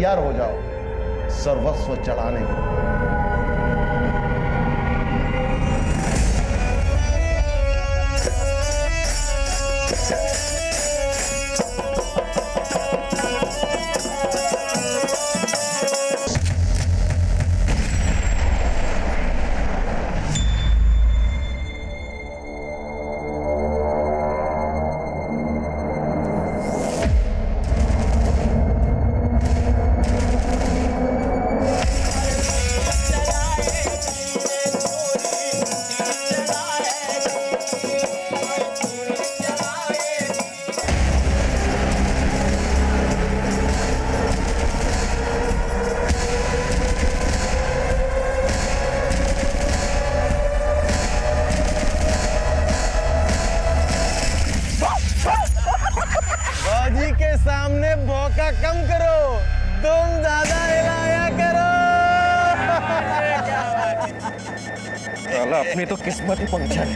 तैयार हो जाओ सर्वस्व चढ़ाने के लिए। सामने भौका कम करो, तुम ज्यादा हिलाया करो। साला अपनी तो किस्मत ही पंक्चर है।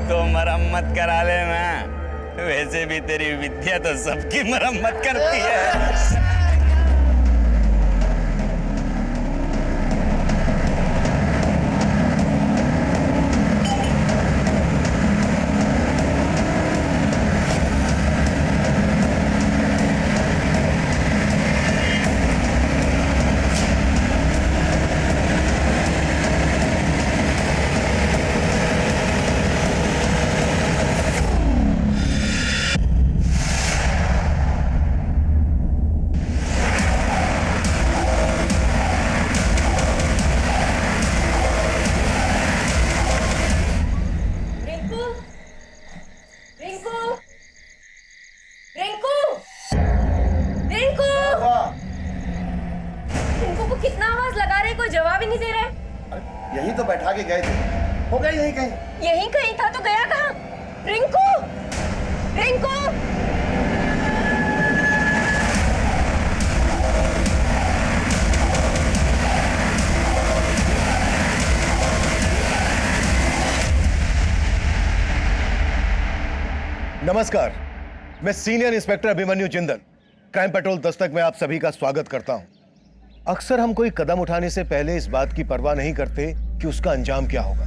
तो मरम्मत करा ले ना, वैसे भी तेरी विद्या तो सबकी मरम्मत करती है। यही तो बैठा के गए थे, हो गए यही कहीं। यही कहीं था तो गया कहाँ? रिंकू, रिंकू। नमस्कार, मैं senior inspector Abhimanyu Jindal, crime petrol Dastak में आप सभी का स्वागत करता हूं। अक्सर हम कोई कदम उठाने से पहले इस बात की परवाह नहीं करते कि उसका अंजाम क्या होगा,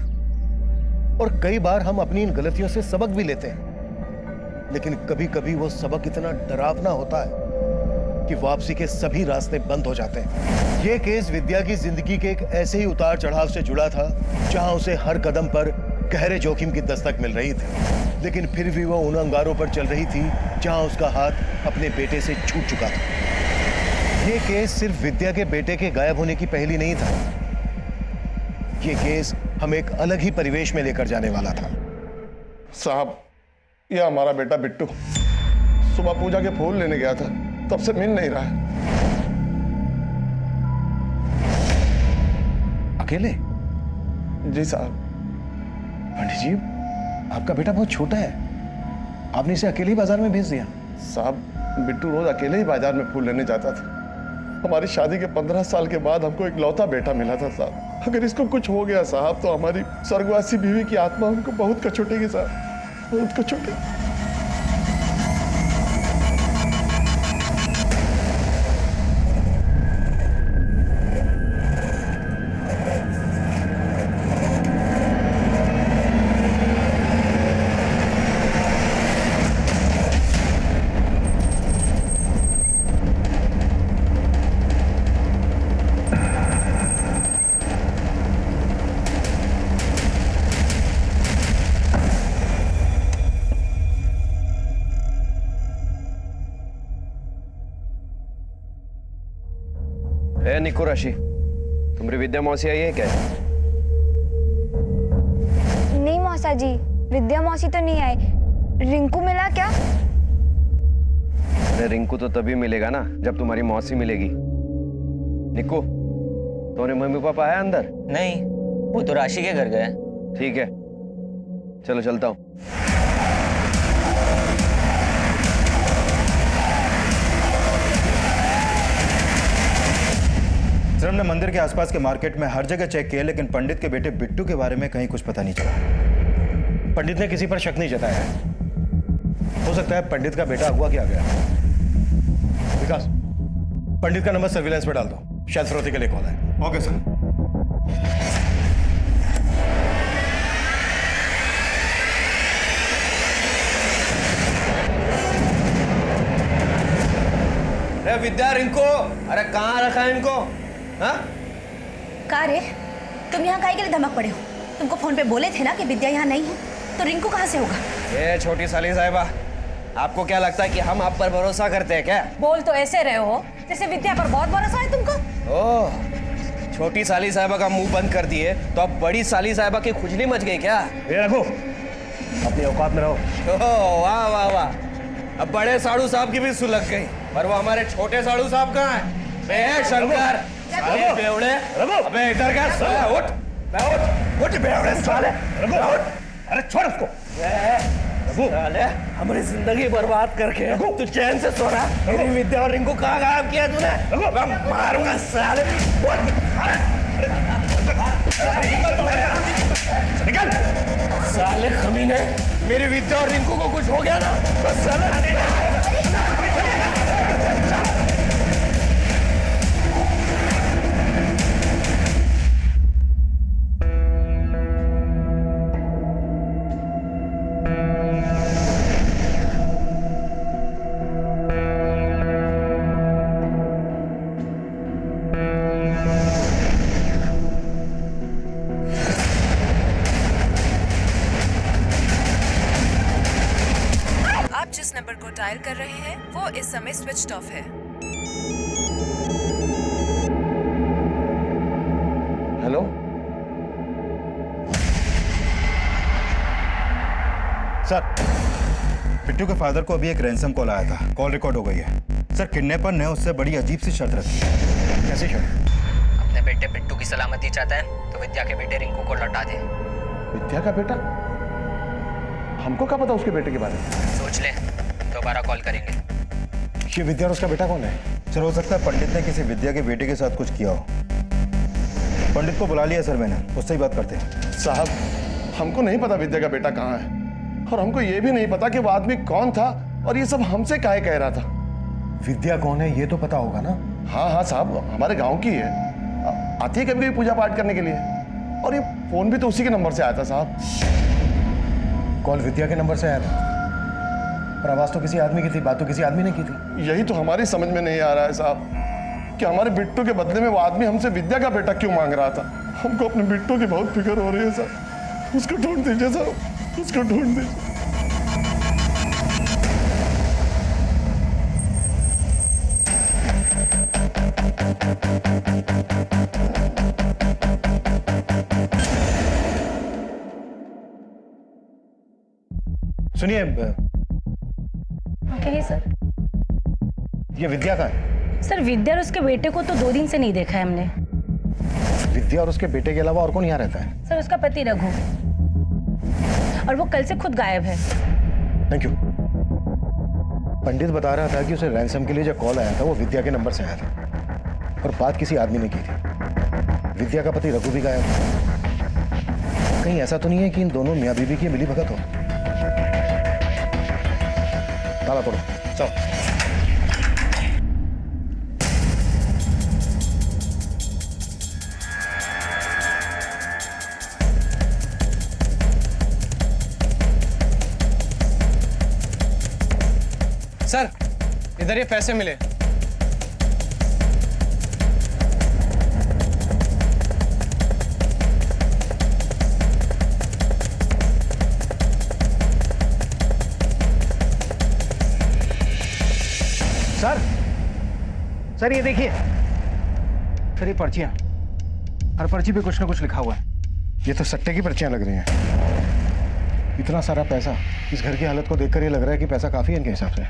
और कई बार हम अपनी इन गलतियों से सबक भी लेते हैं, लेकिन कभी कभी वो सबक इतना डरावना होता है कि वापसी के सभी रास्ते बंद हो जाते हैं। ये केस विद्या की जिंदगी के एक ऐसे ही उतार चढ़ाव से जुड़ा था जहां उसे हर कदम पर गहरे जोखिम की दस्तक मिल रही थी, लेकिन फिर भी वो उन अंगारों पर चल रही थी जहां उसका हाथ अपने बेटे से छूट चुका था। ये केस सिर्फ विद्या के बेटे के गायब होने की पहेली नहीं था, ये केस हम एक अलग ही परिवेश में लेकर जाने वाला था। साहब, ये हमारा बेटा बिट्टू सुबह पूजा के फूल लेने गया था, तब से मिल नहीं रहा है। अकेले? जी साहब। पंडित जी, आपका बेटा बहुत छोटा है, आपने इसे अकेले ही बाजार में भेज दिया? साहब, बिट्टू रोज अकेले ही बाजार में फूल लेने जाता था। हमारी शादी के 15 साल के बाद हमको एक लौता बेटा मिला था साहब। अगर इसको कुछ हो गया साहब तो हमारी स्वर्गवासी बीवी की आत्मा हमको बहुत कचोटेगी साहब, बहुत कचोटेगी। निको राशि, तुम्हारी विद्या मौसी आई है क्या? नहीं मौसा जी, विद्या मौसी तो नहीं आई। रिंकू मिला क्या? अरे रिंकू तो तभी मिलेगा ना जब तुम्हारी मौसी मिलेगी। निको, तुम्हारे मम्मी पापा आए अंदर? नहीं, वो तो राशि के घर गए। ठीक है, चलो चलता हूँ। सर, हमने मंदिर के आसपास के मार्केट में हर जगह चेक किया, लेकिन पंडित के बेटे बिट्टू के बारे में कहीं कुछ पता नहीं चला। पंडित ने किसी पर शक नहीं जताया है। हो सकता है पंडित का बेटा अगवा किया गया। विकास, पंडित का नंबर सर्विलांस पे डाल दो, शायद फिरौती के लिए कॉल है। Okay sir. अरे विद्या, रिंको, अरे कहाँ रखा है इनको? हाँ? का रे, तुम यहाँ काहे के लिए धमक पड़े हो? तुमको फोन पे बोले थे ना कि विद्या यहाँ नहीं है, तो रिंकू कहाँ से होगा? ये छोटी साली साहिबा, आपको क्या लगता है कि हम आप पर भरोसा करते हैं क्या? बोल तो ऐसे रहे हो जैसे विद्या पर बहुत भरोसा है तुमको। ओह, छोटी साली साहिबा का मुंह बंद कर दिए तो अब बड़ी साली साहिबा की खुजली मच गई क्या? ये रखो, अपनी औकात में रहो। ओह, वाह वाह वाह, अब बड़े साड़ू साहब की भी सुलग गई, पर वो हमारे छोटे साड़ू साहब कहाँ हैं? बे शंकर, साले बेवड़े, अबे इधर क्या साले? उठ, उठ बेवड़े साले, उठ, अरे छोड़ उसको। साले हमारी जिंदगी बर्बाद करके तू चैन से सो रहा? मेरी विद्या और रिंकू कहाँ गायब किया तूने? मैं मारूंगा साले। निकल। साले कमीने, मेरी विद्या और रिंकू को कुछ हो गया ना बस साले। आप जिस नंबर को डायल कर रहे हैं वो इस समय स्विच्ड ऑफ है। हेलो, सर, बिट्टू के फादर को अभी एक रैंसम कॉल आया था। कॉल रिकॉर्ड हो गई है। सर, किडनैपर ने उससे बड़ी अजीब सी शर्त रखी है। कैसी शर्त? अपने बेटे बिट्टू की सलामती चाहता है तो विद्या के बेटे रिंकू को लौटा दे। विद्या का बेटा? हमको क्या पता उसके बेटे के बारे में? सोच ले, दोबारा कॉल करेंगे। ये विद्या और उसका बेटा कौन है? सर, हो सकता है पंडित ने किसी विद्या के बेटे के साथ कुछ किया हो। पंडित को बुला लिया सर मैंने, उससे ही बात करते हैं। साहब, हमको नहीं पता विद्या का बेटा कहाँ है, और हमको ये भी नहीं पता कि वो आदमी कौन था और ये सब हमसे काहे कह रहा था। विद्या कौन है ये तो पता होगा ना? हाँ हाँ साहब, हमारे गांव की है, आती है कभी कभी पूजा पाठ करने के लिए, और ये फोन भी तो उसी के नंबर से आया था साहब। कॉल विद्या के नंबर से आया था, पर आवाज तो किसी आदमी की थी, बात तो किसी आदमी ने की थी। यही तो हमारी समझ में नहीं आ रहा है साहब, कि हमारे बिट्टू के बदले में वो आदमी हमसे विद्या का बेटा क्यों मांग रहा था। हमको अपने बिट्टू की बहुत फिक्र हो रही है साहब, उसको ढूंढ दीजिए साहब, उसको ढूंढ दीजिए। सुनिए, कहिए सर। ये विद्या का है? सर, विद्या और उसके बेटे को तो 2 दिन से नहीं देखा है हमने। विद्या और उसके बेटे के अलावा और कौन यहाँ रहता है? सर, उसका पति रघु, और वो कल से खुद गायब है। Thank you. पंडित बता रहा था कि उसे रैंसम के लिए जो कॉल आया था वो विद्या के नंबर से आया था, और बात किसी आदमी ने की थी। विद्या का पति रघु भी गायब है। कहीं ऐसा तो नहीं है कि इन दोनों मियाँ बीवी की मिली भगत हो? ताला तोड़ो, चलो। सर, इधर ये पैसे मिले। सर ये देखिए, सर ये पर्चियां, हर पर्ची पे कुछ ना कुछ लिखा हुआ है। ये तो सट्टे की पर्चियां लग रही हैं। इतना सारा पैसा, इस घर की हालत को देखकर ये लग रहा है कि पैसा काफी है इनके हिसाब से।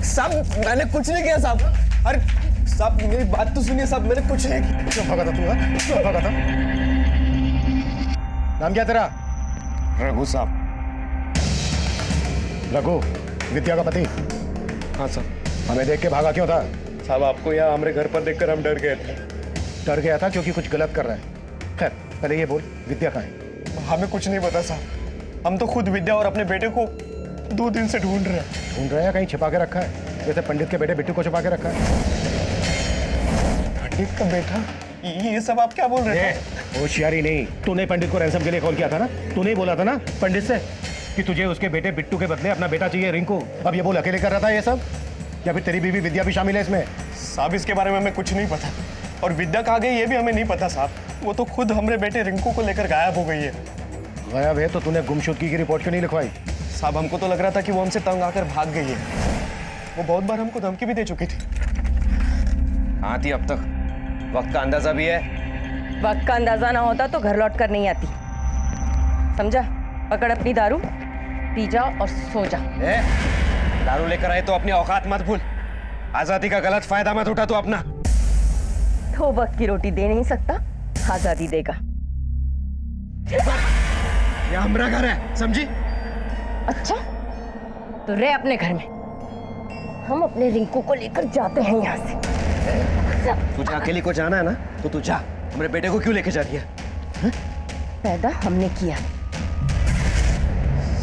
साहब, मैंने कुछ नहीं किया साहब। अरे साहब, मेरी बात तो सुनिए साहब, मैंने कुछ नहीं किया। क्यों भागा था तू? क्यों भागा था? नाम क्या तेरा? रघु साहब। रघु, विद्या का पति? हाँ सर। हमें देख के भागा क्यों था? साहब आपको यहाँ हमारे घर पर देखकर हम डर गए थे। डर गया था क्योंकि कुछ गलत कर रहा है। खैर पहले ये बोल, विद्या कहाँ है? हमें कुछ नहीं पता साहब, हम तो खुद विद्या और अपने बेटे को 2 दिन से ढूंढ रहे हैं। ढूंढ रहे हैं? कहीं छिपा के रखा है जैसे पंडित के बेटे बिट्टू को छिपा के रखा है? पंडित का बेटा? ये सब आप क्या बोल रहे हैं? होशियारी नहीं, तूने पंडित को रैंसम के लिए कॉल किया था ना? तूने ही बोला था ना पंडित से कि तुझे उसके बेटे बिट्टू के बदले अपना बेटा चाहिए रिंकू। अब ये बोल अकेले कर रहा था ये सब, या फिर तेरी बीवी विद्या भी शामिल है इसमें? साहब इसके बारे में हमें कुछ नहीं पता, और विद्या कहाँ गई ये भी हमें नहीं पता साहब। वो तो खुद हमारे बेटे रिंकू को लेकर गायब हो गई है। गायब है तो तूने गुमशुदगी की रिपोर्ट क्यों नहीं लिखवाई? साहब हमको तो लग रहा था कि वो हमसे तंग आकर भाग गई है। वो बहुत बार हमको धमकी भी दे चुकी थी। हाँ थी अब तक, वक्त का अंदाजा भी है। वक्त का अंदाजा ना होता तो घर लौट कर नहीं आती, समझा? पकड़ अपनी दारू, पी जा और सो जा। दारू लेकर आए तो अपनी औकात मत भूल, आजादी का गलत फायदा मत उठा तू अपना। तो वक्त की रोटी दे नहीं सकता, आजादी देगा। ये हमारा घर है, समझी? अच्छा तो रह अपने घर में, हम अपने रिंकू को लेकर जाते हैं यहाँ से। तुझे अकेली को जाना है ना तो तू जा, हमारे बेटे को क्यों लेके जा रही है? पैदा हमने किया।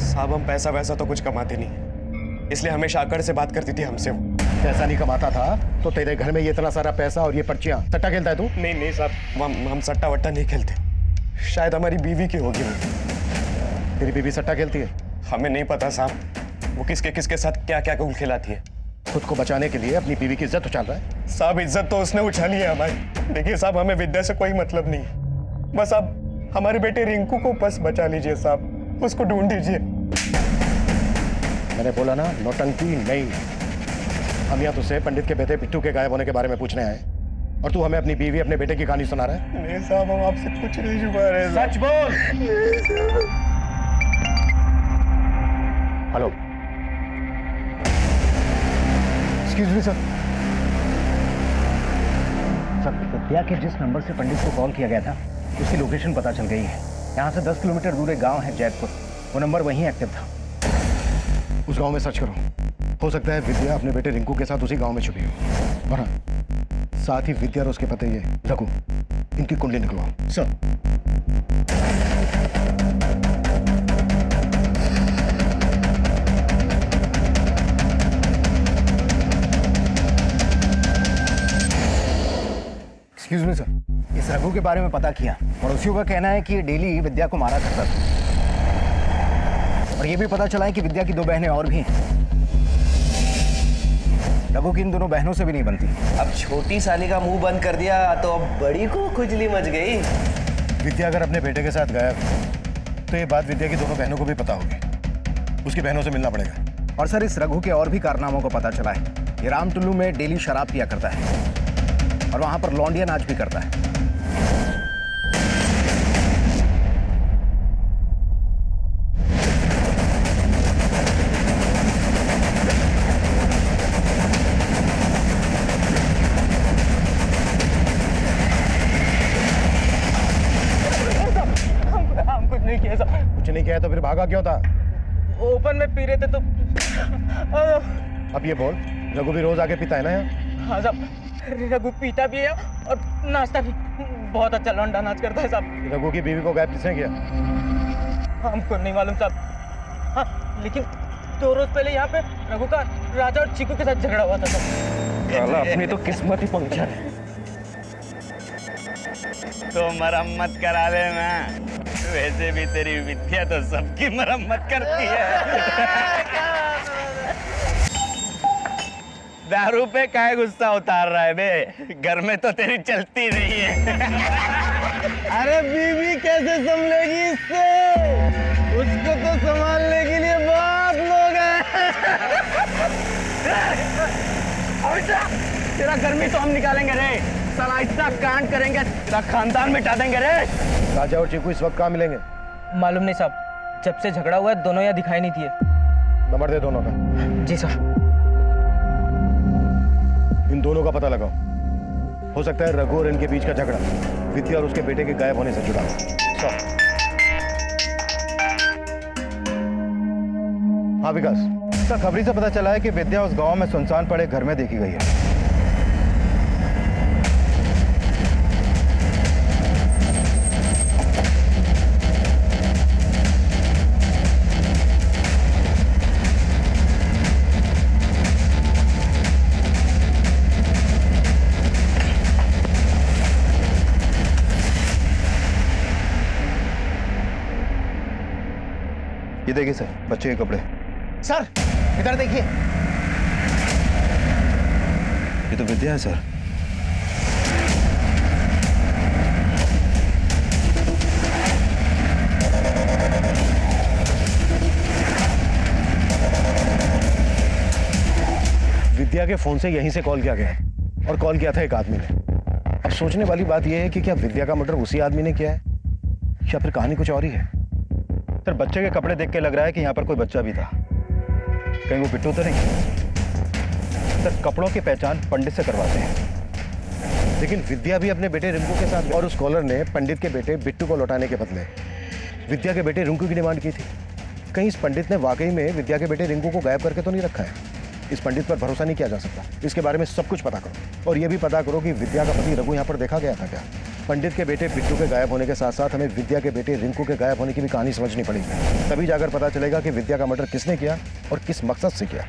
साहब हम पैसा वैसा तो कुछ कमाते नहीं, इसलिए हमेशा आकर से बात करती थी हमसे। वो पैसा नहीं कमाता था तो तेरे घर में ये इतना सारा पैसा और ये पर्चियां, सट्टा खेलता है तू? नहीं साहब, हम सट्टा वट्टा नहीं खेलते। शायद हमारी बीवी की होगी वो। तेरी बीवी सट्टा खेलती है? हमें नहीं पता साहब, वो किसके साथ क्या क्या खेल खिलाती है। खुद को बचाने के लिए अपनी बीवी की इज्जत उछाल रहा है। साहब इज्जत तो उसने उछाली है हमारी। देखिए साहब हमें विद्या से कोई मतलब नहीं है, बस आप हमारे बेटे रिंकू को बस बचा लीजिए साहब, उसको ढूंढ दीजिए। मैंने बोला ना नौटंकी नहीं। हम यहाँ तुझसे पंडित के बेटे बिट्टू के गायब होने के बारे में पूछने आए और तू हमें अपनी बीवी अपने बेटे की कहानी सुना रहा है। नहीं साहब हम आपसे कुछ नहीं छुपा रहे। सच बोल। Hello, excuse me sir. Sir Vidya के जिस नंबर से पंडित को कॉल किया गया था उसकी लोकेशन पता चल गई है। यहाँ से 10 किलोमीटर दूर एक गांव है जैतपुर, वो नंबर वहीं एक्टिव था। उस गांव में सर्च करो, हो सकता है विद्या अपने बेटे रिंकू के साथ उसी गांव में छुपी हो। और हाँ, साथ ही विद्या और उसके पति ये रघु, इनकी कुंडली निकलवाओ। सर एक्सक्यूज मी सर, इस रघु के बारे में पता किया, पड़ोसियों का कहना है कि ये डेली विद्या को मारा करता था। और ये भी पता चला है कि विद्या की 2 बहनें और भी हैं। रघु की इन दोनों बहनों से भी नहीं बनती। अब छोटी साली का मुंह बंद कर दिया तो अब बड़ी को खुजली मच गई। विद्या अगर अपने बेटे के साथ गायब है तो ये बात विद्या की दोनों बहनों को भी पता होगी। उसकी बहनों से मिलना पड़ेगा। और सर इस रघु के और भी कारनामों को पता चला है। ये राम टुल्लू में डेली शराब पिया करता है और वहां पर लौंडिया नाच भी करता है। कुछ नहीं किया तो फिर भागा क्यों था? ओपन में पी रहे थे तो। अब ये बोल, रघु भी रोज आके पीता है ना यहाँ? हाँ साहब, रघु पीता भी है और नाचता भी। बहुत अच्छा लौंडा नाच करता है साहब। रघु की बीवी को गायब किसने किया? हमको नहीं मालूम साहब। हाँ लेकिन 2 रोज पहले यहाँ पे रघु का राजा और चीकू के साथ झगड़ा हुआ था साहब। अपनी तो किस्मत ही पंक्चर है। तो मरम्मत करा ले मैं, वैसे भी तेरी विद्या तो सबकी मरम्मत करती है। दारू पे काहे गुस्सा उतार रहा है बे? घर में तो तेरी चलती नहीं है। अरे बीवी कैसे संभलेगी इससे? उसको तो संभालने के लिए बहुत लोग हैं। तेरा गर्मी तो हम निकालेंगे रे, साला इतना कांड करेंगे तेरा खानदान मिटा देंगे रे। राजा और चीकू इस वक्त कहाँ मिलेंगे? मालूम नहीं साहब, जब से झगड़ा हुआ है दोनों यहाँ दिखाई नहीं दिए। नंबर दे दोनों का। जी साहब। इन दोनों का पता लगाओ, हो सकता है रघु और इनके बीच का झगड़ा विद्या और उसके बेटे के गायब होने से जुड़ा हो। हाँ विकास, सर खबरी से पता चला है कि विद्या उस गांव में सुनसान पड़े घर में देखी गई है। ये देखिए सर, बच्चे के कपड़े। सर इधर देखिए। ये तो विद्या है सर। विद्या के फोन से यहीं से कॉल किया गया और कॉल किया था एक आदमी ने। अब सोचने वाली बात यह है कि क्या विद्या का मर्डर उसी आदमी ने किया है या फिर कहानी कुछ और ही है। सर बच्चे के कपड़े देख के लग रहा है कि यहाँ पर कोई बच्चा भी था। कहीं वो बिट्टू तो नहीं? सर कपड़ों की पहचान पंडित से करवाते हैं। लेकिन विद्या भी अपने बेटे रिंकू के साथ, और उस कॉलर ने पंडित के बेटे बिट्टू को लौटाने के बदले विद्या के बेटे रिंकू की डिमांड की थी। कहीं इस पंडित ने वाकई में विद्या के बेटे रिंकू को गायब करके तो नहीं रखा है। इस पंडित पर भरोसा नहीं किया जा सकता। इसके बारे में सब कुछ पता करो और यह भी पता करो कि विद्या का पति रघु यहाँ पर देखा गया था क्या। पंडित के बेटे बिट्टू के गायब होने के साथ साथ हमें विद्या के बेटे रिंकू के गायब होने की भी कहानी समझनी पड़ेगी। तभी जाकर पता चलेगा कि विद्या का मर्डर किसने किया और किस मकसद से किया।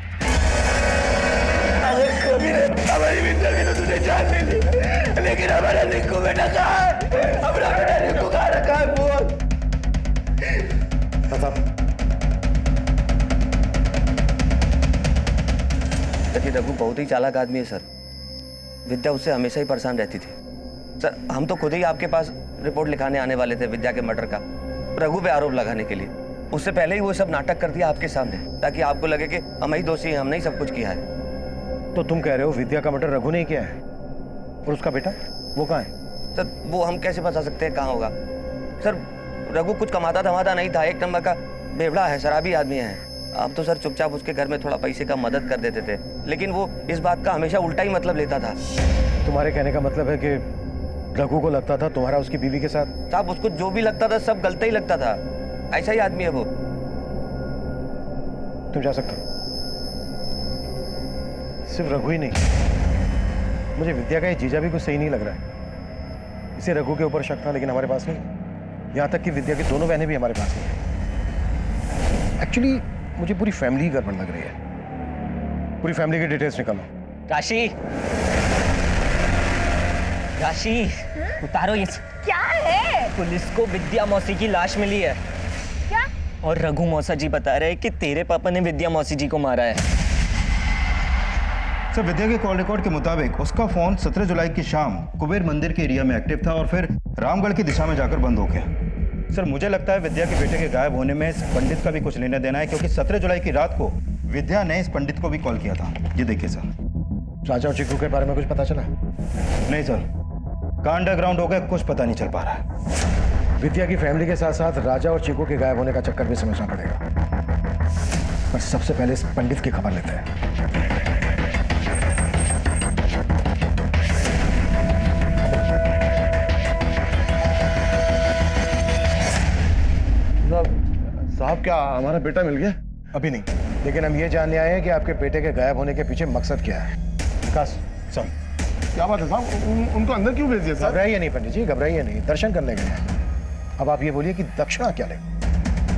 हमारी विद्या की तो तुझे जान नहीं दी, लेकिन हमारा रिंकू बेटा कहाँ है? हमारा बेटा रिंकू कहाँ रखा है? बोल। देखिए रघु बहुत ही चालाक आदमी है सर। विद्या उससे हमेशा ही परेशान रहती थी सर। हम तो खुद ही आपके पास रिपोर्ट लिखाने आने वाले थे विद्या के मर्डर का, रघु पे आरोप लगाने के लिए। उससे पहले ही वो सब नाटक कर दिया आपके सामने, ताकि आपको लगे कि हम ही दोषी हैं, हमने ही सब कुछ किया है। तो तुम कह रहे हो विद्या का मर्डर रघु ने किया है और उसका बेटा वो कहाँ है? सर वो हम कैसे बता सकते हैं कहाँ होगा सर। रघु कुछ कमाता धमाता नहीं था, एक नंबर का बेवड़ा है, शराबी आदमी है। आप तो सर चुपचाप उसके घर में थोड़ा पैसे का मदद कर देते थे, लेकिन वो इस बात का हमेशा उल्टा ही मतलब लेता था। तुम्हारे कहने का मतलब है कि रघु को लगता था तुम्हारा उसकी बीवी के साथ? साहब उसको जो भी लगता था सब गलत ही लगता था। ऐसा ही आदमी है वो। तुम जा सकते हो। सिर्फ रघु ही नहीं, मुझे विद्या का ये जीजा भी कुछ सही नहीं लग रहा है। इसे रघु के ऊपर शक था लेकिन हमारे पास नहीं। यहाँ तक कि विद्या की दोनों बहनें भी हमारे पास नहीं। एक्चुअली मुझे पूरी फैमिली गड़बड़ लग रही है। पूरी फैमिली की डिटेल्स निकालो। राशि, राशि उतारो ये। क्या है? पुलिस को विद्या मौसी की लाश मिली है। क्या? और रघु मौसा जी बता रहे हैं कि तेरे पापा ने विद्या मौसी जी को मारा है। सर विद्या के कॉल रिकॉर्ड के मुताबिक उसका फोन 17 जुलाई की शाम कुबेर मंदिर के एरिया में एक्टिव था और फिर रामगढ़ की दिशा में जाकर बंद हो गया। सर मुझे लगता है विद्या के बेटे के गायब होने में इस पंडित का भी कुछ लेना देना है, क्योंकि 17 जुलाई की रात को विद्या ने इस पंडित को भी कॉल किया था। ये देखिए सर। राजा और चिक्कू के बारे में कुछ पता चला? नहीं सर, का अंडरग्राउंड हो गया, कुछ पता नहीं चल पा रहा है। विद्या की फैमिली के साथ साथ राजा और चिक्कू के गायब होने का चक्कर भी समझना पड़ेगा। पर सबसे पहले इस पंडित की खबर लेते हैं। साहब क्या हमारा बेटा मिल गया? अभी नहीं, लेकिन हम ये जानने आए हैं कि आपके बेटे के गायब होने के पीछे मकसद क्या है। विकास सर, क्या बात है साहब? उनको अंदर क्यों भेज दिया साहब? घबराइए नहीं पंडित जी, घबराइए नहीं, दर्शन करने गए हैं। अब आप ये बोलिए कि दक्षिणा क्या लेंगे?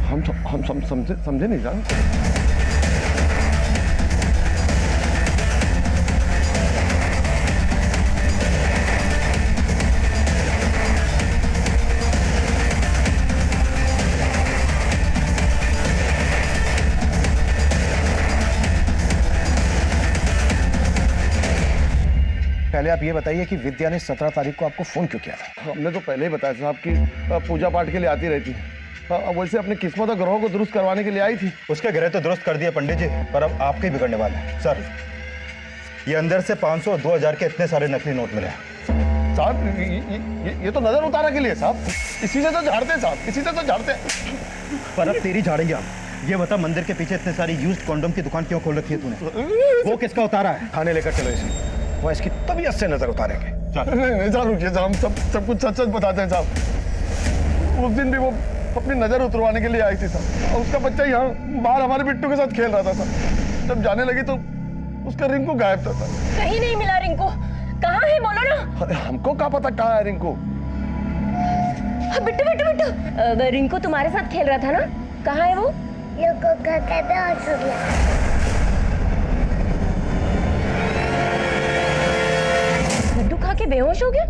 हम समझे नहीं साहब। पहले आप ये बताइए कि विद्या ने 17 तारीख को आपको फोन क्यों किया था? हमने तो पहले ही बताया साहब कि पूजा पाठ के लिए आती रहती है। वैसे अपनी किस्मत और ग्रहों को दुरुस्त करवाने के लिए आई थी। उसके ग्रह तो दुरुस्त कर दिया पंडित जी, पर अब आपके ही बिगड़ने वाले हैं। सर ये अंदर से 500 और 2000 के इतने सारे नकली नोट मिले हैं। साहब ये तो नजर उतारा के लिए साहब। इसी से तो झाड़ते हैं साहब, इसी से तो झाड़ते हैं। पर अब तेरी झाड़ेंगे आप। ये बता मंदिर के पीछे इतने सारी यूज्ड कॉन्डोम की दुकान क्यों खोल रखी है तूने? वो किसका उतारा है? थाने लेकर चलो इसे, वो इसकी तबीयत से नजर उतारेंगे। नहीं रुकिए साहब, हम सब कुछ सच सच बताते हैं साहब। उस दिन भी वो अपनी नजर उतरवाने के लिए आई थी साहब, और उसका बच्चा यहाँ बाहर हमारे बिट्टू के साथ खेल रहा था साहब। जब जाने लगी तो उसका रिंकू गायब था। कहीं नहीं मिला रिंकू। कहाँ है बोलो ना। अरे हमको क्या पता कहाँ है रिंकू। बिट्टू बिट्टू बिट्टू, रिंकू तुम्हारे साथ खेल रहा था ना, कहाँ है वो? लड्डू खा के बेहोश हो गया।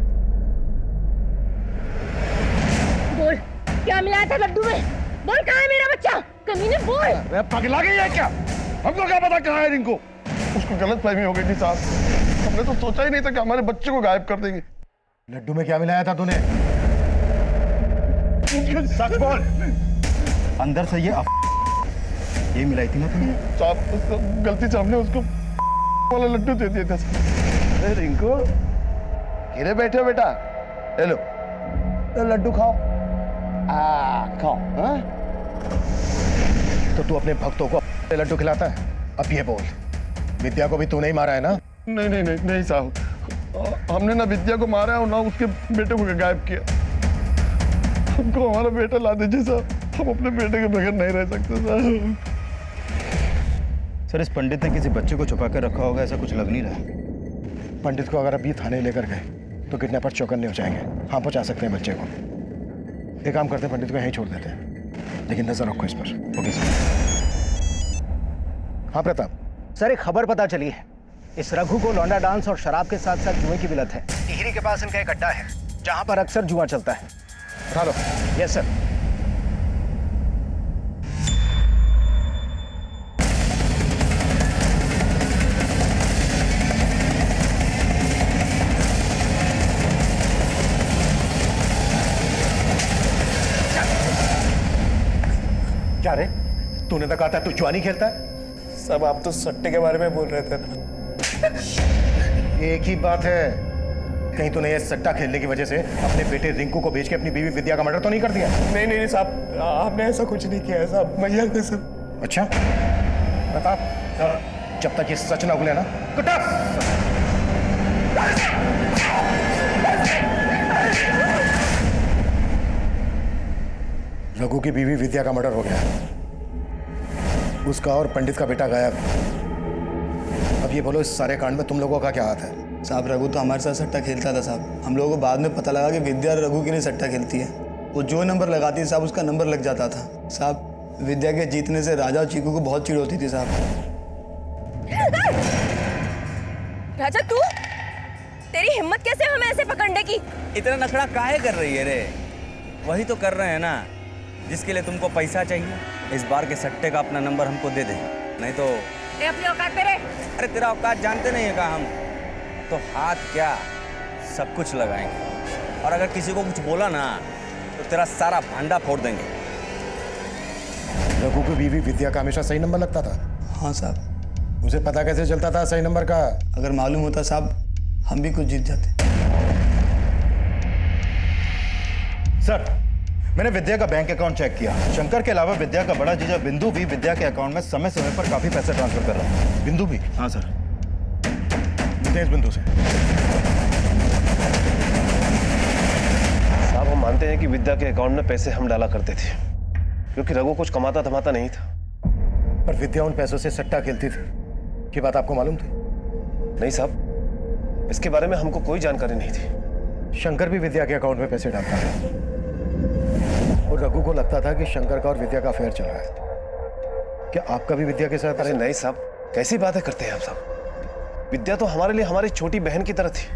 बोल क्या मिलाया था लड्डू में, बोल कहाँ है मेरा बच्चा, कमीने बोल। अरे पगला गई है क्या, हमको क्या पता कहाँ है रिंकू। उसको गलत फहमी हो गई थी साहब, हमने तो सोचा ही नहीं था कि हमारे बच्चे को गायब कर देंगे। लड्डू में क्या मिलाया था तूने? सच बोल। अंदर से ये मिलाई थी ना तुमने? साहब गलती से हमने उसको वाला लड्डू दे दिया था। अरे रिंकू किधर बैठे हो बेटा, ले लो लड्डू खाओ। खाओ। हाँ? तो तू अपने भक्तों को लड्डू खिलाता है? अब ये बोल, विद्या को भी तू नहीं मारा है ना? नहीं नहीं नहीं नहीं साहब, हमने ना विद्या को मारा है और ना उसके बेटे को गायब किया। हमको हमारा बेटा ला दीजिए साहब, हम अपने बेटे के बगैर नहीं रह सकते साहब। सर इस पंडित ने किसी बच्चे को छुपा कर रखा होगा, ऐसा कुछ लग नहीं रहा। पंडित को अगर अभी थाने लेकर गए तो किडनैपर चौकन्ने हो जाएंगे। हाँ पहुंचा सकते हैं बच्चे को। एक काम करते हैं, पंडित को यहीं छोड़ देते हैं, लेकिन नजर रखो इस पर। Okay sir. हाँ प्रताप सर एक खबर पता चली है, इस रघु को लौंडा डांस और शराब के साथ साथ जुए की भी लत है। टिहरी के पास इनका एक अड्डा है जहां पर अक्सर जुआ चलता है। उठा लो। Yes sir. क्या रे, तूने तो कहा था तू जुआ नहीं खेलता है? सब आप तो सट्टे के बारे में बोल रहे थे ना। एक ही बात है, कहीं तूने ये सट्टा खेलने की वजह से अपने बेटे रिंकू को बेच के अपनी बीवी विद्या का मर्डर तो नहीं कर दिया? नहीं नहीं साहब, आपने ऐसा कुछ नहीं किया है साहब, भैया ने सब। अच्छा प्रताप, जब तक ये सच ना उगले ना कुटा। रघु की बीवी विद्या का मर्डर हो गया, उसका और पंडित का बेटा गायब। अब ये बोलो, इस सारे कांड में तुम लोगों का क्या हाथ है? साहब रघु तो हमारे साथ सट्टा खेलता था साहब, हम लोगों को बाद में पता लगा कि विद्या रघु की नहीं सट्टा खेलती है। वो जो नंबर लगाती है साहब उसका नंबर लग जाता था साहब। विद्या के जीतने से राजा और चीकू को बहुत चिढ़ होती थी साहब। राजा तू, तेरी हिम्मत कैसे हमें ऐसे पकड़ने की? इतना नखड़ा काहे कर रही है रे? वही तो कर रहे हैं ना जिसके लिए तुमको पैसा चाहिए। इस बार के सट्टे का अपना नंबर हमको दे दे, नहीं तो अपनी औकात पे रहे। अरे तेरा औकात जानते नहीं है का हम तो हाथ क्या सब कुछ लगाएंगे, और अगर किसी को कुछ बोला ना तो तेरा सारा भांडा फोड़ देंगे। रघु की बीवी विद्या का हमेशा सही नंबर लगता था? हाँ साहब। उसे पता कैसे चलता था सही नंबर का? अगर मालूम होता साहब हम भी कुछ जीत जाते। सर मैंने विद्या का बैंक अकाउंट चेक किया, शंकर के अलावा विद्या का बड़ा जीजा बिंदु भी विद्या के अकाउंट में समय समय पर काफी पैसे ट्रांसफर कर रहा है। बिंदु भी? हाँ सर। इस बिंदु से साहब हम मानते हैं कि विद्या के अकाउंट में पैसे हम डाला करते थे, क्योंकि रघु कुछ कमाता धमाता नहीं था। पर विद्या उन पैसों से सट्टा खेलती थी, ये बात आपको मालूम थी? नहीं साहब, इसके बारे में हमको कोई जानकारी नहीं थी। शंकर भी विद्या के अकाउंट में पैसे डालता है और रघु को लगता था कि शंकर का और विद्या का अफेयर चल रहा है। क्या आपका भी विद्या के साथ? अरे नहीं साहब, कैसी बातें करते हैं आप साहब। विद्या तो हमारे लिए हमारी छोटी बहन की तरह थी,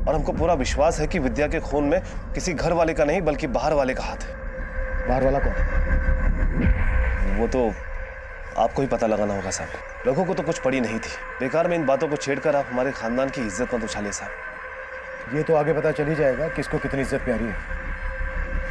और हमको पूरा विश्वास है कि विद्या के खून में किसी घर वाले का नहीं बल्कि बाहर वाले का हाथ है। बाहर वाला कौन? वो तो आपको ही पता लगाना होगा साहब। रघु को तो कुछ पड़ी नहीं थी, बेकार में इन बातों को छेड़कर आप हमारे खानदान की इज्जत मत उछालिए साहब। ये तो आगे पता चल ही जाएगा किसको कितनी इज्जत प्यारी है।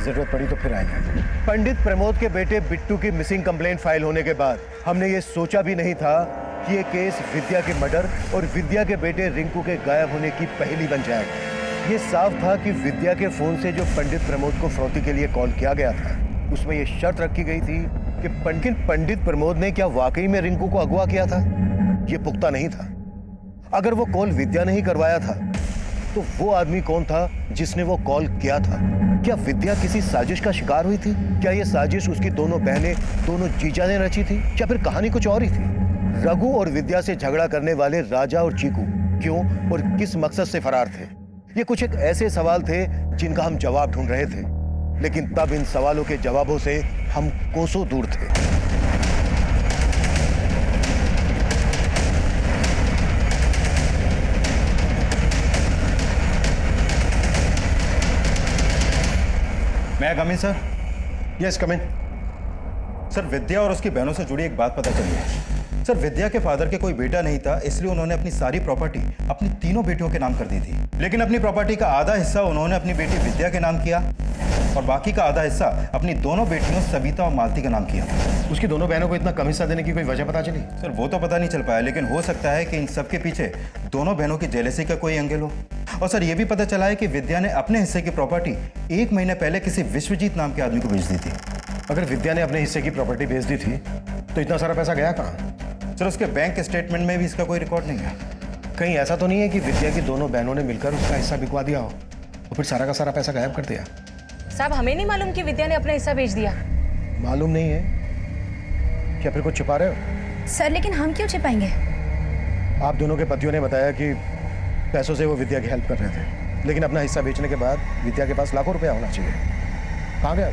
जरूरत पड़ी तो फिर आएंगे। पंडित प्रमोद के बेटे बिट्टू की मिसिंग कंप्लेंट फाइल होने के बाद हमने ये सोचा भी नहीं था कि ये केस विद्या के मर्डर और विद्या के बेटे रिंकू के गायब होने की पहेली बन जाएगा। ये साफ था कि विद्या के फोन से जो पंडित प्रमोद को फिरौती के लिए कॉल किया गया था, उसमें ये शर्त रखी गई थी कि पंडित प्रमोद ने क्या वाकई में रिंकू को अगवा किया था, ये पुख्ता नहीं था। अगर वो कॉल विद्या ने ही करवाया था तो वो आदमी कौन था जिसने वो कॉल किया था? क्या विद्या किसी साजिश का शिकार हुई थी? क्या ये साजिश उसकी दोनों बहनें, दोनों जीजा ने रची थी, या फिर कहानी कुछ और ही थी? रघु और विद्या से झगड़ा करने वाले राजा और चीकू क्यों और किस मकसद से फरार थे? ये कुछ एक ऐसे सवाल थे जिनका हम जवाब ढूंढ रहे थे, लेकिन तब इन सवालों के जवाबों से हम कोसों दूर थे। मैं कम इन सर? यस कम इन। सर, विद्या और उसकी बहनों से जुड़ी एक बात पता चली है। सर, विद्या के फादर के कोई बेटा नहीं था, इसलिए उन्होंने अपनी सारी प्रॉपर्टी अपनी तीनों बेटियों के नाम कर दी थी। लेकिन अपनी प्रॉपर्टी का आधा हिस्सा उन्होंने अपनी बेटी विद्या के नाम किया और बाकी का आधा हिस्सा अपनी दोनों बेटियों सविता और मालती का नाम किया। उसकी दोनों बहनों को इतना कम हिस्सा देने की कोई वजह पता चली? सर, वो तो पता नहीं चल पाया, लेकिन हो सकता है कि इन सब के पीछे दोनों बहनों की जेलसी का कोई एंगल हो। और सर, ये भी पता चला है कि विद्या ने अपने हिस्से की प्रॉपर्टी 1 महीने पहले किसी विश्वजीत नाम के आदमी को बेच दी थी। अगर विद्या ने अपने हिस्से की प्रॉपर्टी बेच दी थी तो इतना सारा पैसा गया कहाँ? सर, उसके बैंक स्टेटमेंट में भी इसका कोई रिकॉर्ड नहीं है। कहीं ऐसा तो नहीं है कि विद्या की दोनों बहनों ने मिलकर उसका हिस्सा बिकवा दिया हो और फिर सारा का सारा पैसा गायब कर दिया? साहब, हमें नहीं मालूम कि विद्या ने अपना हिस्सा बेच दिया। मालूम नहीं है? क्या फिर कुछ छुपा रहे हो? सर, लेकिन हम क्यों छिपाएंगे? आप दोनों के पतियों ने बताया कि पैसों से वो विद्या की हेल्प कर रहे थे, लेकिन अपना हिस्सा बेचने के बाद विद्या के पास लाखों रुपया होना चाहिए। कहाँ गया?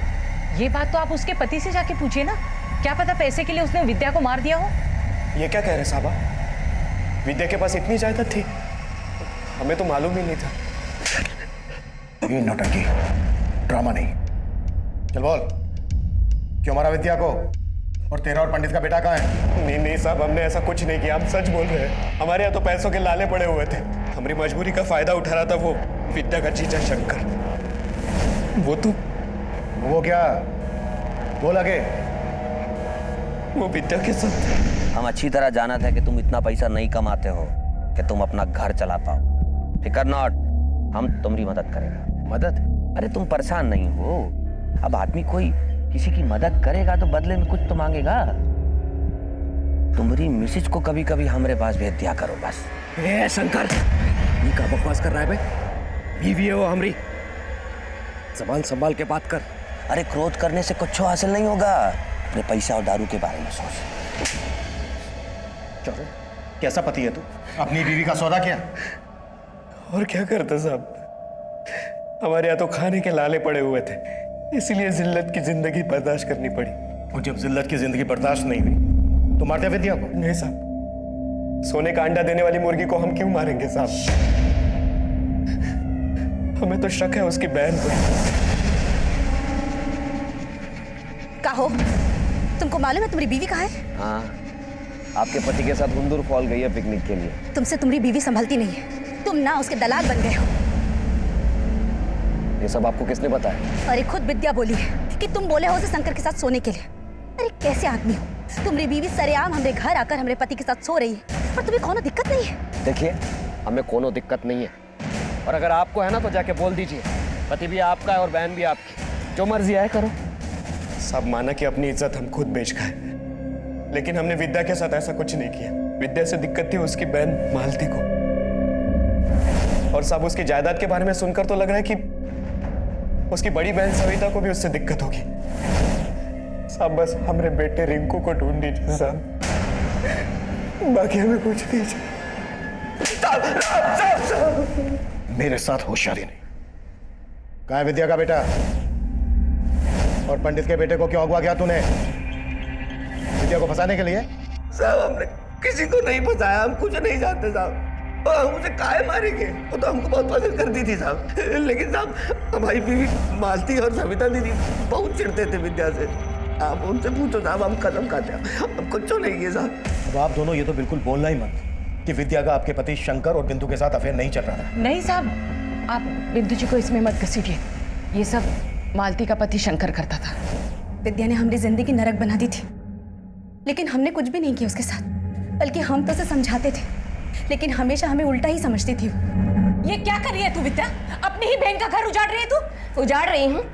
ये बात तो आप उसके पति से जाके पूछिए ना। क्या पता पैसे के लिए उसने विद्या को मार दिया हो। ये क्या कह रहे साहबा? विद्या के पास इतनी जायदाद थी? हमें तो मालूम ही नहीं था। ये नौटंकी, ड्रामा नहीं। चल बोल, क्यों मारा विद्या को? और तेरा और पंडित का बेटा कहाँ है? नहीं नहीं साहब, हमने ऐसा कुछ नहीं किया, हम सच बोल रहे हैं। हमारे यहाँ तो पैसों के लाले पड़े हुए थे, हमारी मजबूरी का फायदा उठा रहा था वो विद्या का जीजा शंकर। वो क्या? बोल आगे। वो विद्या के साथ। हम अच्छी तरह जाना था कि तुम इतना पैसा नहीं कमाते हो कि तुम अपना घर चला पाओ। फिकर नॉट, हम तुम्हारी मदद करेंगे। मदद? अरे तुम परेशान नहीं हो। अब आदमी कोई किसी की मदद करेगा तो बदले में कुछ तो मांगेगा। तुम्हारी मिसेज को कभी कभी हमारे पास भेज दिया करो बस। ए शंकर, ये क्या बकवास कर रहा है बे? बीवी है वो हमारी, जबान संभाल के बात कर। अरे क्रोध करने से कुछ हासिल नहीं होगा। अपने पैसा और दारू के बारे में सोच। चलो, कैसा पति है तू? अपनी बीवी का सौदा किया? और क्या करता साहब, हमारे यहाँ तो खाने के लाले पड़े हुए थे, इसीलिए जिल्लत की जिंदगी बर्दाश्त करनी पड़ी। और जब जिल्लत की जिंदगी बर्दाश्त नहीं हुई तो मारते विद्या को? नहीं साहब, सोने का अंडा देने वाली मुर्गी को हम क्यों मारेंगे साहब? हमें तो शक है उसकी बहन पर। कहो, तुमको मालूम है तुम्हारी बीवी कहाँ है? हाँ, आपके पति के साथ हुंदुर फॉल गई है पिकनिक के लिए। तुमसे तुम्हारी बीवी संभलती नहीं है, तुम ना उसके दलाल बन गए हो। ये सब आपको किसने बताया? अरे खुद विद्या बोली है कि तुम बोले हो उसे शंकर के साथ सोने के लिए। अरे कैसे आदमी हो? तुम्हारी बीवी सरेआम हमारे घर आकर हमारे पति के साथ सो रही है और तुम्हें कोनो दिक्कत नहीं है? देखिए, हमें कोनो दिक्कत नहीं है, और अगर आपको है ना तो जाके बोल दीजिए। पति भी आपका है और बहन भी आपकी, जो मर्जी आए करो। सब माना कि अपनी इज्जत हम खुद बेच खाए, लेकिन हमने विद्या के साथ ऐसा कुछ नहीं किया। विद्या से दिक्कत थी उसकी बहन मालती को, और सब उसकी जायदाद के बारे में सुनकर तो लग रहा है कि उसकी बड़ी बहन सविता को भी उससे दिक्कत होगी। साहब बस हमारे बेटे रिंकू को ढूंढ दीजिए साहब, बाकी हमें कुछ नहीं चाहिए। मेरे साथ होशियारी नहीं। कहाँ है विद्या का बेटा? और पंडित के बेटे को क्यों अगवा किया तूने? विद्या को फंसाने के लिए? साहब हमने किसी को नहीं फंसाया, हम कुछ नहीं जानते साहब। हम उसे काहे मारेंगे? वो तो हमको बहुत पसंद करती थी साहब, लेकिन साहब हमारी बीवी मालती और सविता दीदी बहुत चिढ़ते थे विद्या से। आप उनसे पूछो साहब, हम कसम खाते हैं हम कुछ नहीं किए साहब। अब आप दोनों ये तो बिल्कुल बोलना ही मत कि विद्या का आपके पति शंकर और बिंदु के साथ अफेयर नहीं चल रहा था। नहीं साहब, आप बिंदु जी को इसमें मत घसीटिए। ये सब मालती का पति शंकर करता था। विद्या ने हमारी जिंदगी नरक बना दी थी, लेकिन हमने कुछ भी नहीं किया उसके साथ, बल्कि हम तो उसे समझाते थे, लेकिन हमेशा हमें उल्टा ही समझती थी। ये क्या कर रही है तू विद्या? अपनी ही बहन का घर उजाड़ रही है तू? उजाड़ रही हूँ?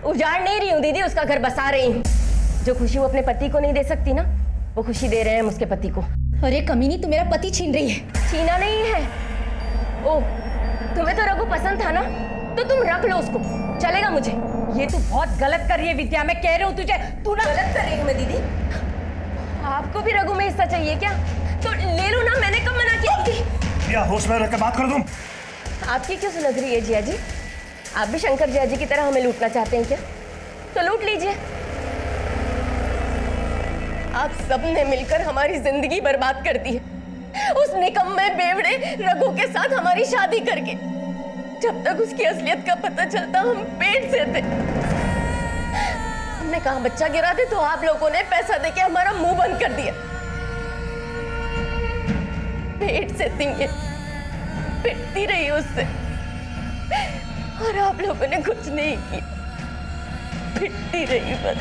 उजाड़ नहीं रही हूँ दीदी, उसका घर बसा रही हूँ। जो खुशी वो अपने पति को नहीं दे सकती ना, वो खुशी दे रहे हैं उसके पति को। अरे कमीनी, तू मेरा पति छीन रही है। छीना नहीं है। ओ, तुम्हें तो रघु पसंद था ना, तो तुम रख लो उसको, चलेगा मुझे। ये तू बहुत गलत कर रही है विद्या, मैं कह रही हूँ तुझे। तू ना गलत कर रही हूँ मैं दीदी। आपको भी रघु में हिस्सा चाहिए क्या? तो ले लो ना, मैंने कब मना किया थी? या होश में रहकर बात कर तुम। आपकी क्यों सुलग रही है जिया जी? आप भी शंकर जिया जी की तरह हमें लूटना चाहते हैं क्या? तो लूट लीजिए। आप सबने मिलकर हमारी जिंदगी बर्बाद कर दी है, उस निकम्मे बेवड़े रघु के साथ हमारी शादी करके। जब तक उसकी असलियत का पता चलता हम पेट से थे। हमने कहा बच्चा गिरा दे, तो आप लोगों ने पैसा देके हमारा मुंह बंद कर दिया। पेट से थी ये, पिटती रही उससे, और आप लोगों ने कुछ नहीं किया, पिटती रही बस।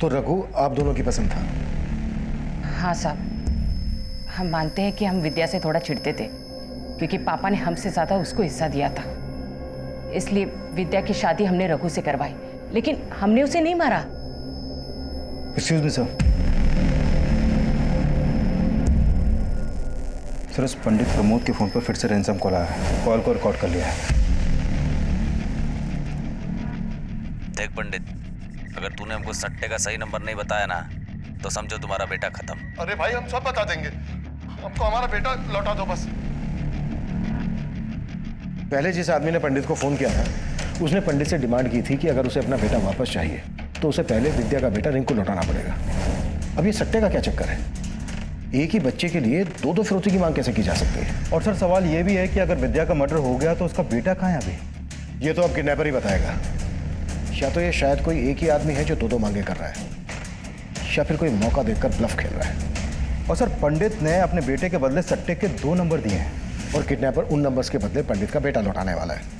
तो रघु आप दोनों की पसंद था? हाँ साहब, हम मानते हैं कि हम विद्या से थोड़ा चिढ़ते थे, क्योंकि पापा ने हमसे ज्यादा उसको हिस्सा दिया था। इसलिए विद्या की शादी हमने रघु से करवाई, लेकिन हमने उसे नहीं मारा। Excuse me sir. सर, उस पंडित प्रमोद के फोन पर फिर से रैंसम कॉल आया है। कॉल को रिकॉर्ड कर लिया है। देख पंडित, अगर तूने हमको सट्टे का सही नंबर नहीं बताया ना, तो समझो तुम्हारा बेटा खत्म। अरे भाई हम सब बता देंगे, हमको हमारा बेटा लौटा दो बस। पहले जिस आदमी ने पंडित को फोन किया था, उसने पंडित से डिमांड की थी कि अगर उसे अपना बेटा वापस चाहिए तो उसे पहले विद्या का बेटा रिंकू लौटाना पड़ेगा। अब ये सट्टे का क्या चक्कर है? एक ही बच्चे के लिए दो दो फिरौती की मांग कैसे की जा सकती है? और सर सवाल ये भी है कि अगर विद्या का मर्डर हो गया तो उसका बेटा कहाँ है अभी? ये तो अब किडनैपर ही बताएगा। या तो ये शायद कोई एक ही आदमी है जो दो दो मांगे कर रहा है, या फिर कोई मौका देखकर ब्लफ खेल रहा है। और सर, पंडित ने अपने बेटे के बदले सट्टे के 2 नंबर दिए हैं, और किडनैपर उन नंबर्स के बदले पंडित का बेटा लौटाने वाला है।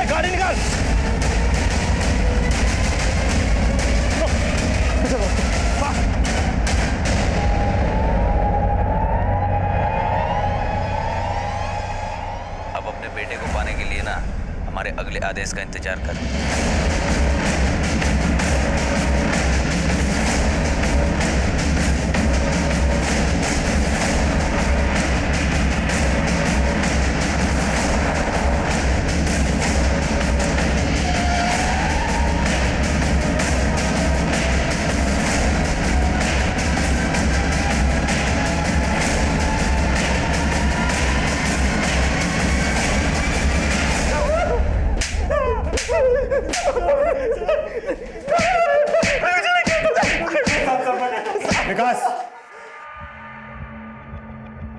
गाड़ी निकाल। अब अपने बेटे को पाने के लिए ना हमारे अगले आदेश का इंतजार कर। विकास,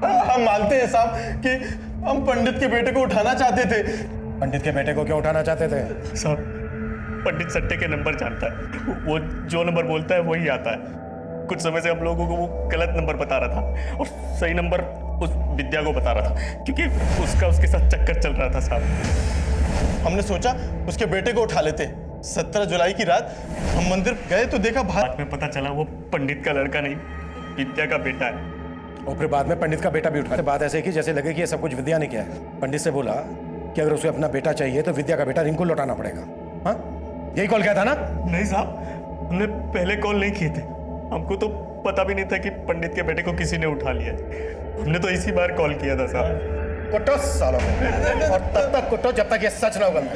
हम मानते हैं साहब कि हम पंडित के बेटे को उठाना चाहते थे। पंडित के बेटे को क्यों उठाना चाहते थे? साहब, पंडित सट्टे के नंबर जानता है, वो जो नंबर बोलता है वही आता है। कुछ समय से हम लोगों को वो गलत नंबर बता रहा था और सही नंबर उस विद्या को बता रहा था, क्योंकि उसके साथ चक्कर चल रहा था साहब। हमने सोचा उसके बेटे को उठा लेते। 17 जुलाई की रात हम मंदिर गए तो देखा बाद में पता चला वो पंडित का लड़का नहीं, विद्या का बेटा है। और फिर बाद में पंडित का बेटा भी उठा। बात ऐसे की जैसे लगे कि ये सब कुछ विद्या ने किया है। पंडित से बोला कि अगर उसे अपना बेटा चाहिए तो विद्या का बेटा रिंकू लौटाना पड़ेगा। हाँ, यही कॉल किया था ना? नहीं साहब, हमने पहले कॉल नहीं किए थे। हमको तो पता भी नहीं था कि पंडित के बेटे को किसी ने उठा लिया। हमने तो इसी बार कॉल किया था साहब। कुटो सालों में, और तब तक कुटो जब तक ये सच ना उगल।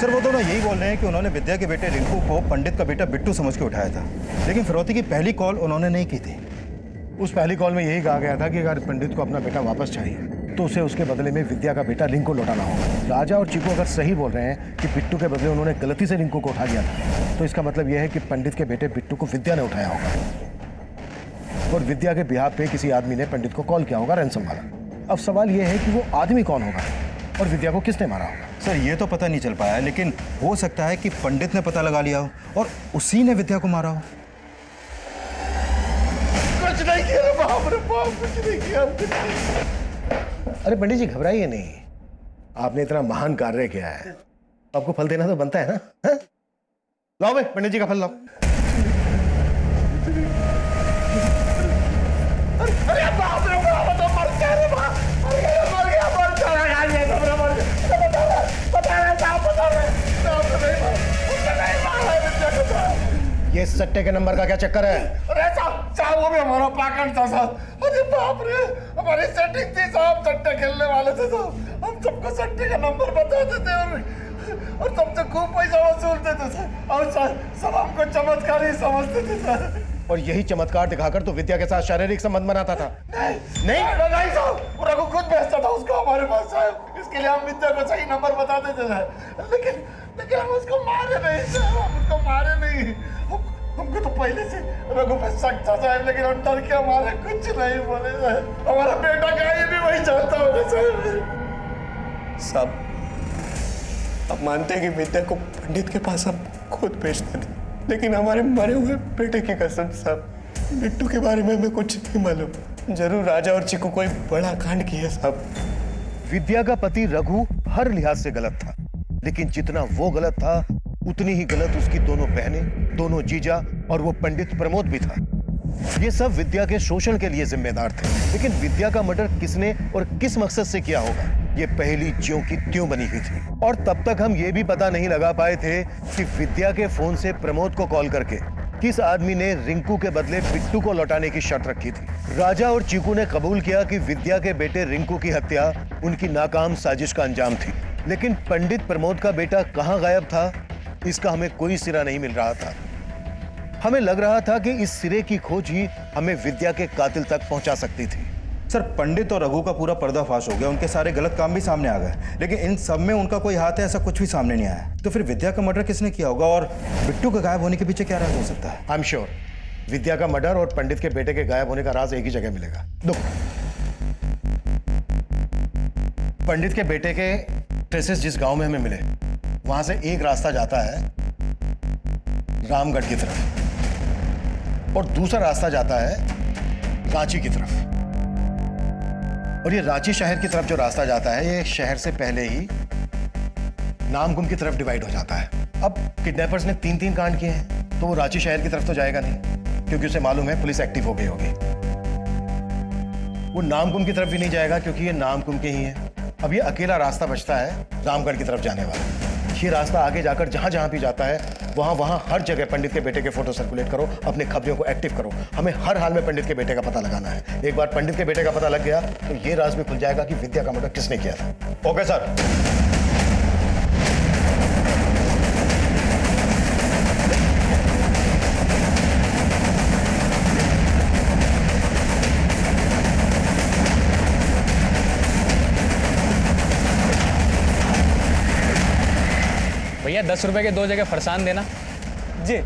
सर, वो दोनों यही बोल रहे हैं कि उन्होंने विद्या के बेटे रिंकू को पंडित का बेटा बिट्टू समझ के उठाया था, लेकिन फिरौती की पहली कॉल उन्होंने नहीं की थी। उस पहली कॉल में यही कहा गया था कि अगर पंडित को अपना बेटा वापस चाहिए तो उसे उसके बदले में विद्या का बेटा रिंकू लौटाना होगा। राजा और चीकू अगर सही बोल रहे हैं कि बिट्टू के बदले उन्होंने गलती से रिंकू को उठा लिया था, तो इसका मतलब यह है कि पंडित के बेटे बिट्टू को विद्या ने उठाया होगा, और विद्या के बिहाफ पे किसी आदमी ने पंडित को कॉल किया होगा रैंसम वाला। अब सवाल यह है कि वो आदमी कौन होगा और विद्या को किसने मारा होगा। सर, ये तो पता नहीं चल पाया, लेकिन हो सकता है कि पंडित ने पता लगा लिया हो और उसी ने विद्या को मारा हो। कुछ नहीं किया बाप रे बाप, कुछ नहीं किया। अरे पंडित जी, घबराइए नहीं, आपने इतना महान कार्य किया है, आपको फल देना तो बनता है ना। हा? लाओ भाई पंडित जी का फल लाओ। ये सट्टे के नंबर का क्या चक्कर है? अरे साहब वो भी हमारा पैकेट था साहब। अरे बाप रे, हमारी सेटिंग थी साहब, सट्टे खेलने वाले थे साहब। हम सबको सट्टे का नंबर बताते थे और सबसे खूब पैसा वसूलते थे सर। और सब हमको चमत्कार ही समझते थे सर। और यही चमत्कार दिखाकर तो विद्या के साथ शारीरिक संबंध बनाता था। नहीं साहब, वो रघु खुद भेजता था उसको हमारे पास साहब। इसके लिए हम विद्या को सही नंबर बताते थे सर। लेकिन हम उसको मारे नहीं साहब, हम उसको मारे नहीं। हमको तो पहले से रघु पे शक था साहब, लेकिन हम डर के हमारे कुछ नहीं बोले साहब। हमारा बेटा क्या ये भी वही चाहता होगा साहब, अब मानते हैं कि विद्या को पंडित के पास हम खुद भेजते थे, लेकिन हमारे मरे हुए बेटे की कसम साहब, बिट्टू के बारे में हमें कुछ नहीं मालूम। जरूर राजा और चिकू कोई बड़ा कांड किया साहब। विद्या का पति रघु हर लिहाज से गलत था, लेकिन जितना वो गलत था उतनी ही गलत उसकी दोनों बहनें, दोनों जीजा और वो पंडित प्रमोद भी था। ये सब विद्या के शोषण के लिए जिम्मेदार थे, लेकिन विद्या का मर्डर किसने और किस मकसद से किया होगा, ये पहली ज्यों की त्यों बनी हुई थी। और तब तक हम ये भी पता नहीं लगा पाए थे कि विद्या के फोन से प्रमोद को कॉल करके किस आदमी ने रिंकू के बदले बिट्टू को लौटाने की शर्त रखी थी। राजा और चीकू ने कबूल किया कि विद्या के बेटे रिंकू की हत्या उनकी नाकाम साजिश का अंजाम थी, लेकिन पंडित प्रमोद का बेटा कहाँ गायब था, इसका हमें कोई सिरा नहीं मिल रहा था। हमें लग रहा था कि इस सिरे की खोज ही हमें विद्या के कातिल तक पहुंचा सकती थी। सर, पंडित और रघु का पूरा पर्दाफाश हो गया, उनके सारे गलत काम भी सामने आ गए, लेकिन इन सब में उनका कोई हाथ है ऐसा कुछ भी सामने नहीं आया। तो फिर विद्या का मर्डर किसने किया होगा और बिट्टू के गायब होने के पीछे क्या राज हो सकता है? आई एम श्योर विद्या का मर्डर और पंडित के बेटे के गायब होने का राज एक ही जगह मिलेगा। दो, पंडित के बेटे के ट्रेसेस जिस गांव में हमें मिले, वहां से एक रास्ता जाता है रामगढ़ की तरफ और दूसरा रास्ता जाता है रांची की तरफ। और ये रांची शहर की तरफ जो रास्ता जाता है, ये शहर से पहले ही नामकुम की तरफ डिवाइड हो जाता है। अब किडनैपर्स ने 3-3 कांड किए हैं, तो वो रांची शहर की तरफ तो जाएगा नहीं, क्योंकि उसे मालूम है पुलिस एक्टिव हो गई होगी। वो नामकुम की तरफ भी नहीं जाएगा, क्योंकि ये नामकुम के ही है। अब ये अकेला रास्ता बचता है रामगढ़ की तरफ जाने वाला। ये रास्ता आगे जाकर जहां जहां भी जाता है, वहां हर जगह पंडित के बेटे के फोटो सर्कुलेट करो, अपने खबरियों को एक्टिव करो। हमें हर हाल में पंडित के बेटे का पता लगाना है। एक बार पंडित के बेटे का पता लग गया तो ये राज भी खुल जाएगा कि विद्या का मर्डर किसने किया था। Okay sir. भैया 10 रुपए के 2 जगह फरसान देना। जी।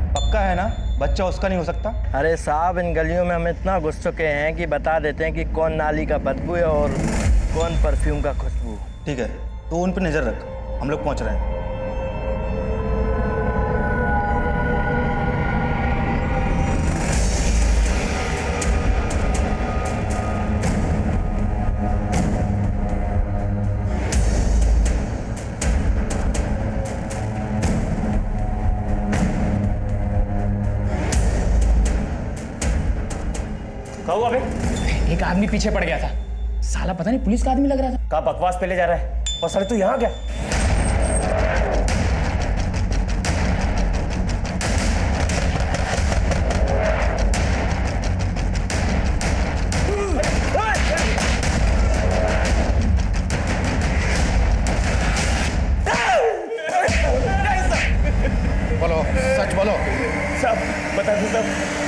पक्का है ना, बच्चा उसका नहीं हो सकता? अरे साहब, इन गलियों में हम इतना घुस चुके हैं कि बता देते हैं कि कौन नाली का बदबू है और कौन परफ्यूम का खुशबू। ठीक है, तो उन पर नजर रख, हम लोग पहुंच रहे हैं। एक आदमी पीछे पड़ गया था, साला पता नहीं पुलिस का आदमी लग रहा था। कहाँ बकवास पे ले जा रहा है? और सर तू यहाँ क्या? बोलो, सच बोलो। सब बता दो सब।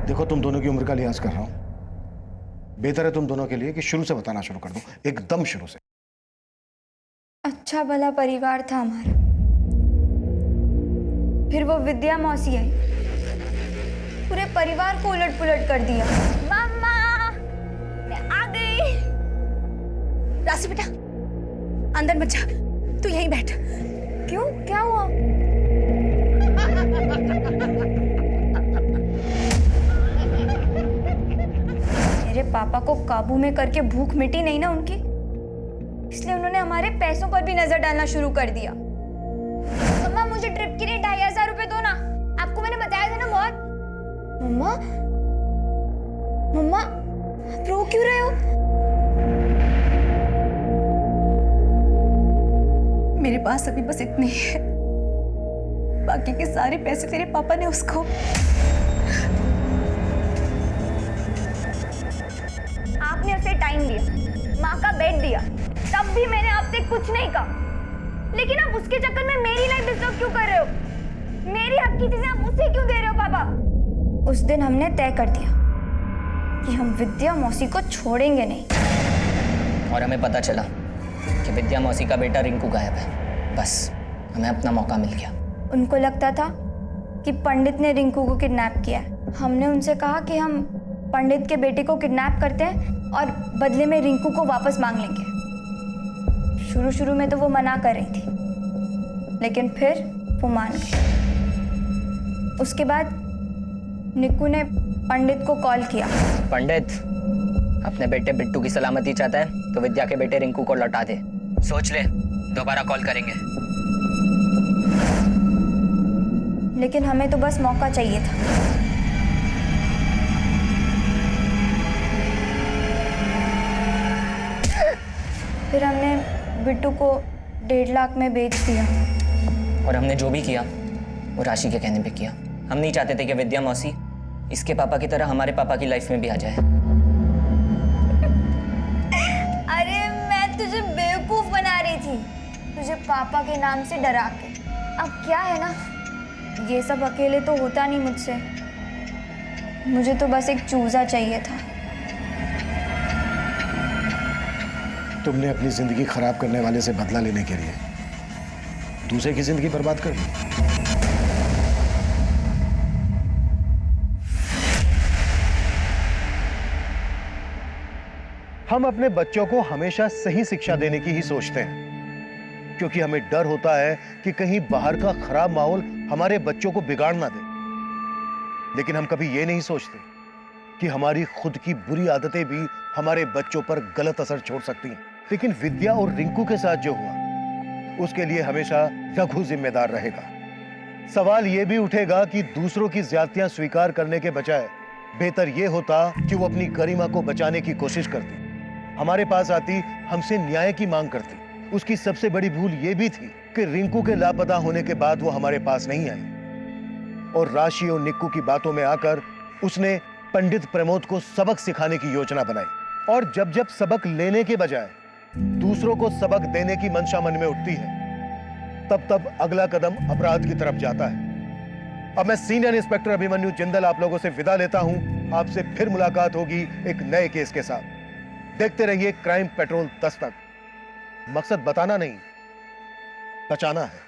देखो, तुम दोनों की उम्र का लिहाज कर रहा हूं। बेहतर है तुम दोनों के लिए कि शुरू से बताना शुरू कर दो, एकदम शुरू से। अच्छा भला परिवार था हमारा, फिर वो विद्या मौसी आई, पूरे परिवार को उलट पुलट कर दिया। मम्मा, मैं आ गई। राशि बेटा, अंदर मत जा, तू यहीं बैठ। क्यों, क्या हुआ? मेरे पापा को काबू में करके भूख मिटी नहीं ना उनकी, इसलिए उन्होंने हमारे पैसों पर भी नजर डालना शुरू कर दिया। मम्मा, मुझे ट्रिप के लिए 2500 रुपए दो ना, आपको मैंने बताया था ना बहुत। मम्मा, मम्मा, आप रो क्यों रहे हो? मेरे पास अभी बस इतने ही है, बाकी के सारे पैसे तेरे पापा ने उसको। आपने उसे टाइम दिया, माँ का बेड दिया, तब भी मैंने आपसे कुछ नहीं कहा। लेकिन आप उसके चक्कर में मेरी लाइफ डिस्टर्ब क्यों कर रहे हो? मेरी हक की चीजें आप मुझसे क्यों दे रहे हो पापा? उस दिन हमने तय कर दिया कि हम विद्या मौसी को छोड़ेंगे नहीं। और हमें पता चला कि विद्या मौसी का बेटा रिंकू गायब है। बस हमें अपना मौका मिल गया। उनको लगता था कि पंडित ने रिंकू को किडनैप किया है। हमने उनसे कहा कि हम पंडित के बेटे को किडनैप करते हैं और बदले में रिंकू को वापस मांग लेंगे। शुरू शुरू में तो वो मना कर रही थी, लेकिन फिर वो मान गई। उसके बाद निक्कू ने पंडित को कॉल किया। पंडित अपने बेटे बिट्टू की सलामती चाहता है तो विद्या के बेटे रिंकू को लौटा दे। सोच ले, दोबारा कॉल करेंगे। लेकिन हमें तो बस मौका चाहिए था। फिर हमने बिट्टू को 1.5 लाख में बेच दिया। और हमने जो भी किया वो राशि के कहने पे किया। हम नहीं चाहते थे कि विद्या मौसी इसके पापा की तरह हमारे पापा की लाइफ में भी आ जाए। अरे मैं तुझे बेवकूफ बना रही थी, तुझे पापा के नाम से डरा के। अब क्या है ना, ये सब अकेले तो होता नहीं मुझसे। मुझे तो बस एक चूजा चाहिए था। तुमने अपनी जिंदगी खराब करने वाले से बदला लेने के लिए दूसरे की जिंदगी बर्बाद कर दी। हम अपने बच्चों को हमेशा सही शिक्षा देने की ही सोचते हैं, क्योंकि हमें डर होता है कि कहीं बाहर का खराब माहौल हमारे बच्चों को बिगाड़ ना दे। लेकिन हम कभी ये नहीं सोचते कि हमारी खुद की बुरी आदतें भी हमारे बच्चों पर गलत असर छोड़ सकती हैं। लेकिन विद्या और रिंकू के साथ जो हुआ, उसके लिए हमेशा रघु जिम्मेदार रहेगा। सवाल यह भी उठेगा कि दूसरों की ज्यादतियां स्वीकार करने के बजाय बेहतर यह होता कि वो अपनी गरिमा को बचाने की कोशिश करती, हमारे पास आती, हमसे न्याय की मांग करती। उसकी सबसे बड़ी भूल यह भी थी कि रिंकू के लापता होने के बाद वो हमारे पास नहीं आई और राशि और निक्कू की बातों में आकर उसने पंडित प्रमोद को सबक सिखाने की योजना बनाई। और जब जब सबक लेने के बजाय दूसरों को सबक देने की मंशा मन में उठती है, तब तब अगला कदम अपराध की तरफ जाता है। अब मैं सीनियर इंस्पेक्टर अभिमन्यु जिंदल आप लोगों से विदा लेता हूं। आपसे फिर मुलाकात होगी एक नए केस के साथ। देखते रहिए क्राइम पेट्रोल दस्तक। मकसद बताना नहीं, बचाना है।